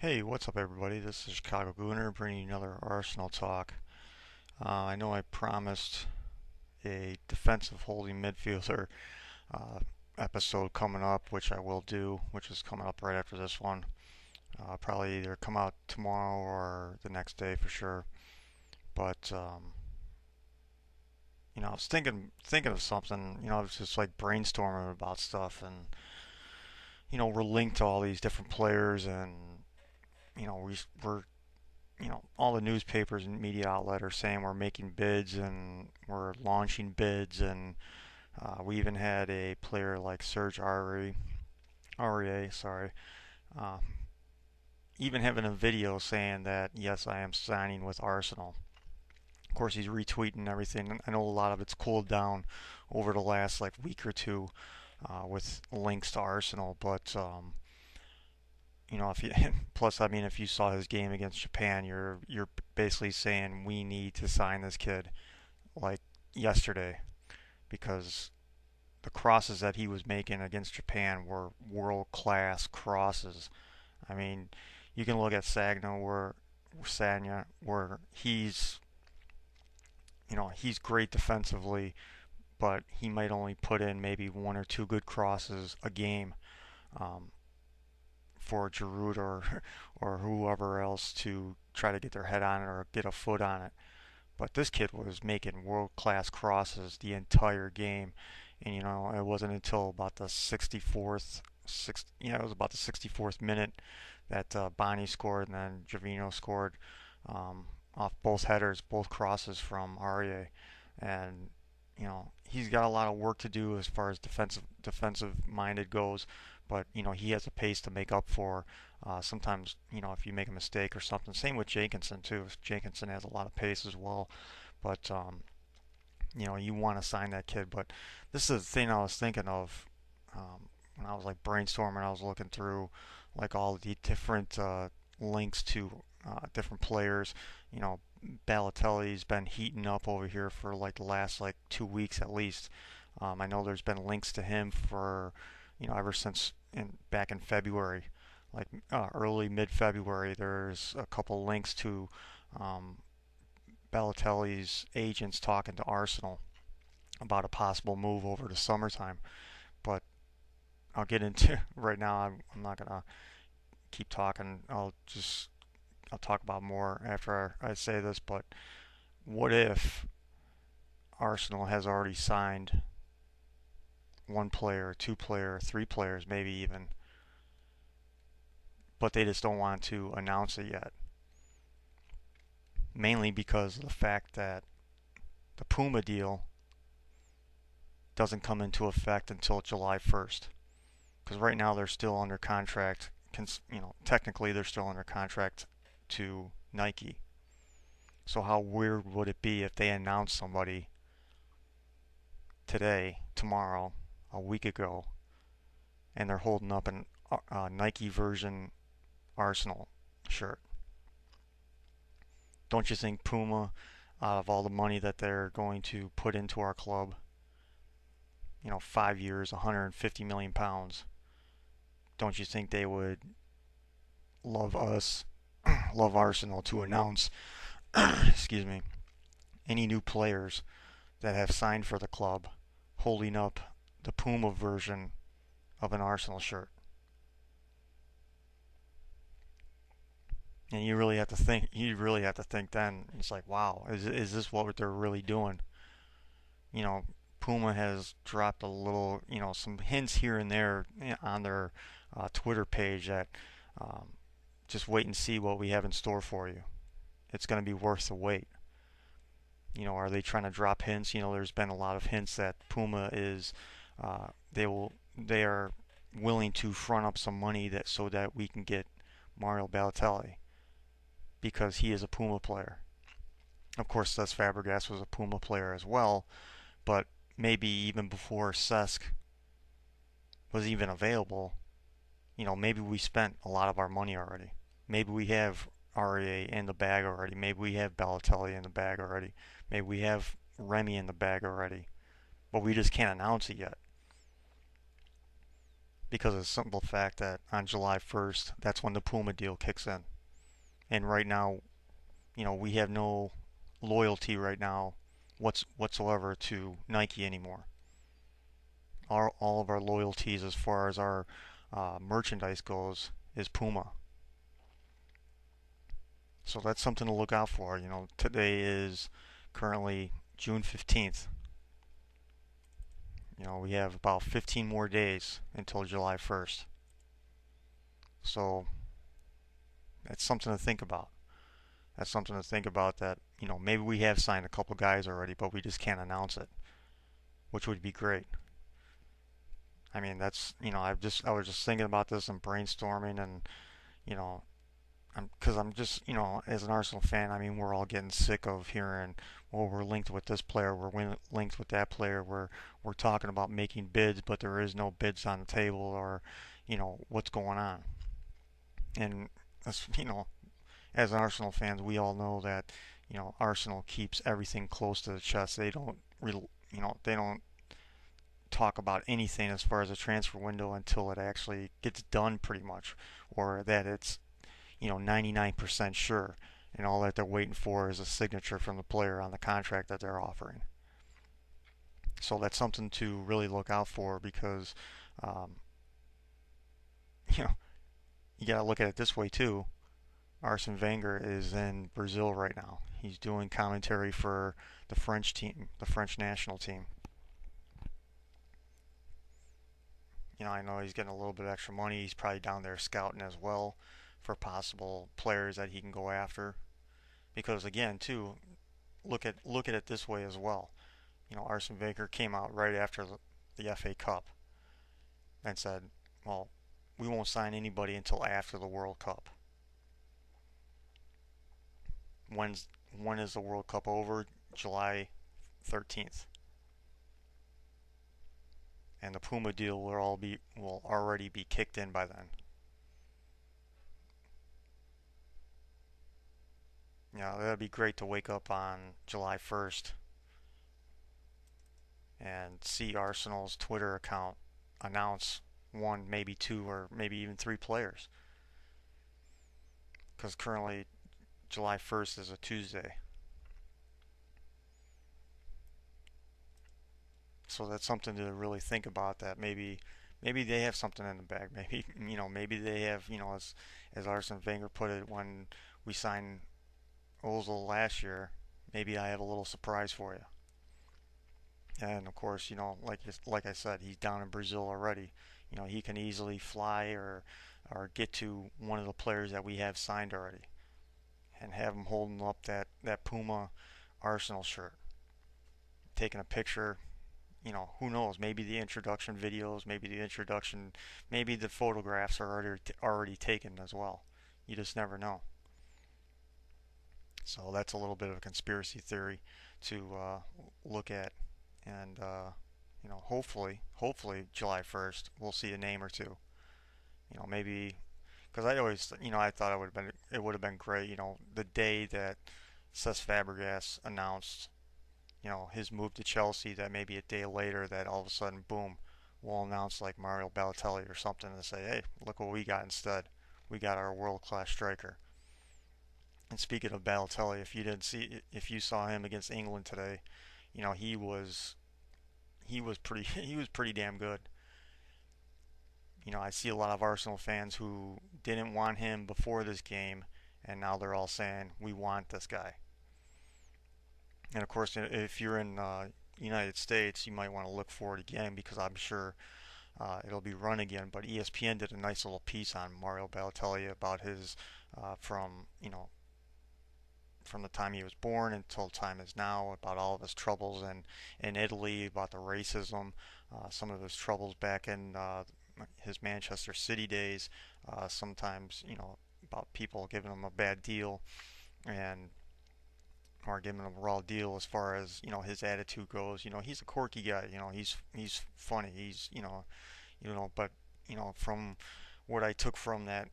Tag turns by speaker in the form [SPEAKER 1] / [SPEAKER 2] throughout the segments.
[SPEAKER 1] Hey, what's up, everybody? This is Chicago Gooner bringing you another Arsenal talk. I know I promised a defensive holding midfielder uh, episode coming up, which I will do, which is coming up right after this one. Probably either come out tomorrow or the next day for sure. But I was thinking of something. I was just like brainstorming about stuff, and we're linked to all these different players, and we're all the newspapers and media outlet are saying we're making bids and we're launching bids, and we even had a player like Serge Aurier, sorry, uh, even having a video saying that yes, I am signing with Arsenal. Of course, he's retweeting everything. I know a lot of it's cooled down over the last like week or two with links to Arsenal, but if you plus I mean if you saw his game against Japan, you're basically saying we need to sign this kid like yesterday because the crosses that he was making against Japan were world class crosses. I mean, you can look at Sagna where he's great defensively, but he might only put in maybe one or two good crosses a game. Um, for Giroud or whoever else to try to get their head on it or get a foot on it. But this kid was making world class crosses the entire game, and it wasn't until about the 64th, it was about the 64th minute that Bonnie scored, and then Javino scored off both headers, both crosses from Aurier, and he's got a lot of work to do as far as defensive minded goes, but he has a pace to make up for. Sometimes if you make a mistake or something. Same with Jenkinson too. Jenkinson has a lot of pace as well, but you want to sign that kid. But this is the thing I was thinking of when I was like brainstorming. I was looking through like all the different links to different players. You know, Balotelli's been heating up over here for like the last like 2 weeks at least. I know there's been links to him for ever since back in February, like early mid February. There's a couple links to um, Balotelli's agents talking to Arsenal about a possible move over the summertime. But I'll get into right now. I'm not gonna keep talking. I'll talk about more after I say this. But what if Arsenal has already signed one player, two player, three players, maybe even, but they just don't want to announce it yet? Mainly because of the fact that the Puma deal doesn't come into effect until July 1st. Because right now they're still under contract. Technically they're still under contract to Nike. So how weird would it be if they announced somebody today, tomorrow, a week ago, and they're holding up an Nike version Arsenal shirt? Don't you think Puma, out of all the money that they're going to put into our club, 5 years, 150 million pounds, don't you think they would love us, love Arsenal to announce, excuse me, any new players that have signed for the club holding up the Puma version of an Arsenal shirt? And you really have to think. You really have to think. Then it's like, wow, is this what they're really doing? You know, Puma has dropped a little, some hints here and there on their Twitter page that um, just wait and see what we have in store for you. It's going to be worth the wait. Are they trying to drop hints? There's been a lot of hints that Puma is they are willing to front up some money that so that we can get Mario Balotelli because he is a Puma player. Of course, Cesc Fabregas was a Puma player as well, but maybe even before Cesc was even available, maybe we spent a lot of our money already. Maybe we have Aurier in the bag already. Maybe we have Balotelli in the bag already. Maybe we have Remy in the bag already, but we just can't announce it yet. because of the simple fact that on July 1st, that's when the Puma deal kicks in. And right now, we have no loyalty right now whatsoever to Nike anymore. All of our loyalties as far as our merchandise goes is Puma. So that's something to look out for. Today is currently June 15th. We have about 15 more days until July 1st. So that's something to think about. That's something to think about that, maybe we have signed a couple guys already, but we just can't announce it, which would be great. I mean, I was just thinking about this and brainstorming, and you know, because I'm just, as an Arsenal fan, I mean, we're all getting sick of hearing, well, we're linked with this player, linked with that player, we're talking about making bids, but there is no bids on the table, or, what's going on. And as Arsenal fans, we all know that, Arsenal keeps everything close to the chest. They don't talk about anything as far as a transfer window until it actually gets done, pretty much, or that it's 99% sure, and all that they're waiting for is a signature from the player on the contract that they're offering. So that's something to really look out for because, um, you know, you got to look at it this way too. Arsene Wenger is in Brazil right now. He's doing commentary for the French team, the French national team. I know he's getting a little bit of extra money. He's probably down there scouting as well for possible players that he can go after. Because again, too, look at it this way as well. Arsene Wenger came out right after the FA Cup and said, "Well, we won't sign anybody until after the World Cup." When is the World Cup over? July 13th, and the Puma deal will already be kicked in by then. That'd be great to wake up on July 1st and see Arsenal's Twitter account announce one, maybe two, or maybe even three players. Because currently July 1st is a Tuesday. So that's something to really think about, that maybe they have something in the bag. Maybe they have, as Arsene Wenger put it when we signed Ozil last year, maybe I have a little surprise for you. And of course, like I said, he's down in Brazil already. He can easily fly or get to one of the players that we have signed already and have him holding up that Puma Arsenal shirt, taking a picture. Who knows? Maybe the introduction videos, maybe the photographs are already taken as well. You just never know. So that's a little bit of a conspiracy theory to look at, and hopefully July 1st we'll see a name or two. Maybe because I thought it would have been great. The day that Cesc Fabregas announced, his move to Chelsea, that maybe a day later that all of a sudden, boom, we'll announce like Mario Balotelli or something and say, hey, look what we got instead. We got our world-class striker. And speaking of Balotelli, if you saw him against England today, he was pretty he was pretty damn good. I see a lot of Arsenal fans who didn't want him before this game, and now they're all saying we want this guy. And of course, if you're in United States, you might want to look for it again because I'm sure it'll be run again. But ESPN did a nice little piece on Mario Balotelli about his from the time he was born until time is now, about all of his troubles in Italy, about the racism, some of his troubles back in his Manchester City days, sometimes, about people giving him a bad deal and or giving him a raw deal as far as, his attitude goes. He's a quirky guy, he's funny, but, from what I took from that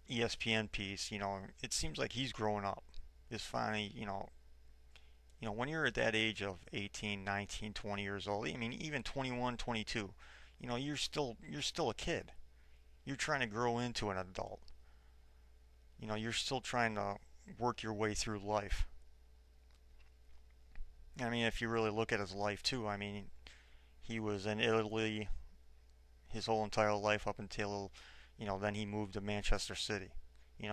[SPEAKER 1] ESPN piece, it seems like he's growing up. Is finally, when you're at that age of 18, 19, 20 years old, I mean, even 21, 22, you're still a kid. You're trying to grow into an adult. You're still trying to work your way through life. I mean, if you really look at his life too, I mean, he was in Italy his whole entire life up until, then he moved to Manchester City.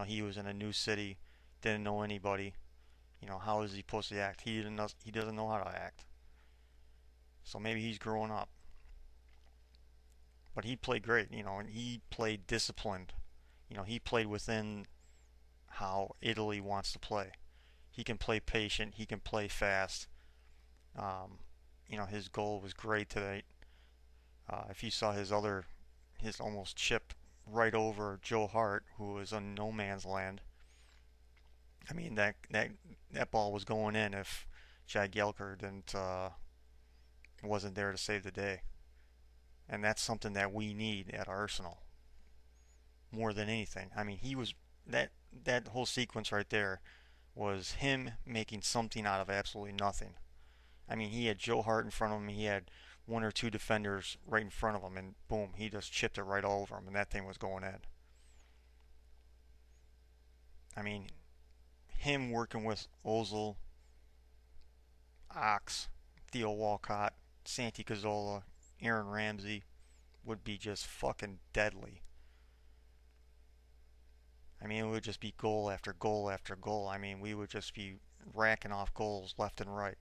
[SPEAKER 1] He was in a new city, didn't know anybody. How is he supposed to act? He doesn't know how to act. So maybe he's growing up. But he played great, and he played disciplined. He played within how Italy wants to play. He can play patient, he can play fast. Um, his goal was great today. If you saw his almost chip right over Joe Hart, who was in no man's land. I mean, that ball was going in if Jagielka didn't wasn't there to save the day. And that's something that we need at Arsenal more than anything. I mean, he was that whole sequence right there was him making something out of absolutely nothing. I mean, he had Joe Hart in front of him. He had one or two defenders right in front of him, and boom, he just chipped it right over him, and that thing was going in. I mean, him working with Ozil, Ox, Theo Walcott, Santi Cazorla, Aaron Ramsey would be just fucking deadly. I mean, it would just be goal after goal after goal. I mean, we would just be racking off goals left and right.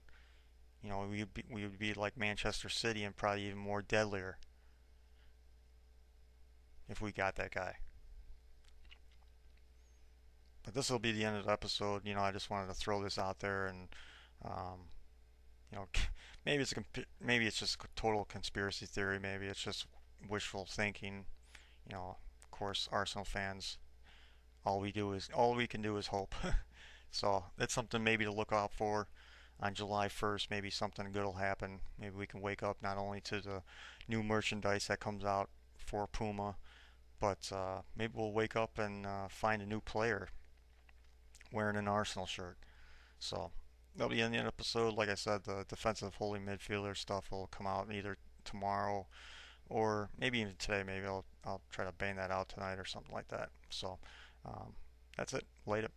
[SPEAKER 1] We would be like Manchester City and probably even more deadlier if we got that guy. But this will be the end of the episode. I just wanted to throw this out there, and um, you know, maybe it's just total conspiracy theory. Maybe it's just wishful thinking. Of course, Arsenal fans, all we can do is hope. So that's something maybe to look out for on July 1st. Maybe something good will happen. Maybe we can wake up not only to the new merchandise that comes out for Puma, but maybe we'll wake up and find a new player wearing an Arsenal shirt. So that'll be in the episode. Like I said, the defensive holding midfielder stuff will come out either tomorrow or maybe even today. Maybe I'll try to bang that out tonight or something like that. So um, that's it. Later.